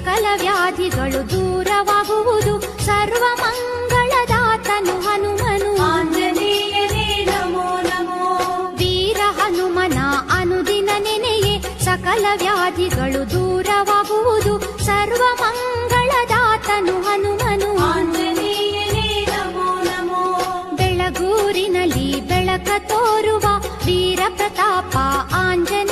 ಸಕಲ ವ್ಯಾಧಿಗಳು ದೂರವಾಗುವುದು. ಸರ್ವ ಮಂಗಳದಾತನು ಹನುಮನು. ಆಂಜನೇಯನೇ ನಮೋ ನಮೋ. ವೀರ ಹನುಮನ ಅನುದಿನ ನೆನೆಯೇ ಸಕಲ ವ್ಯಾಧಿಗಳು ದೂರವಾಗುವುದು. ಸರ್ವ ಮಂಗಳದಾತನು ಹನುಮನು. ಆಂಜನೇಯನೇ ನಮೋ ನಮೋ. ಬೆಳಗೂರಿನಲ್ಲಿ ಬೆಳಕ ತೋರುವ ವೀರ ಪ್ರತಾಪ ಆಂಜನೇಯ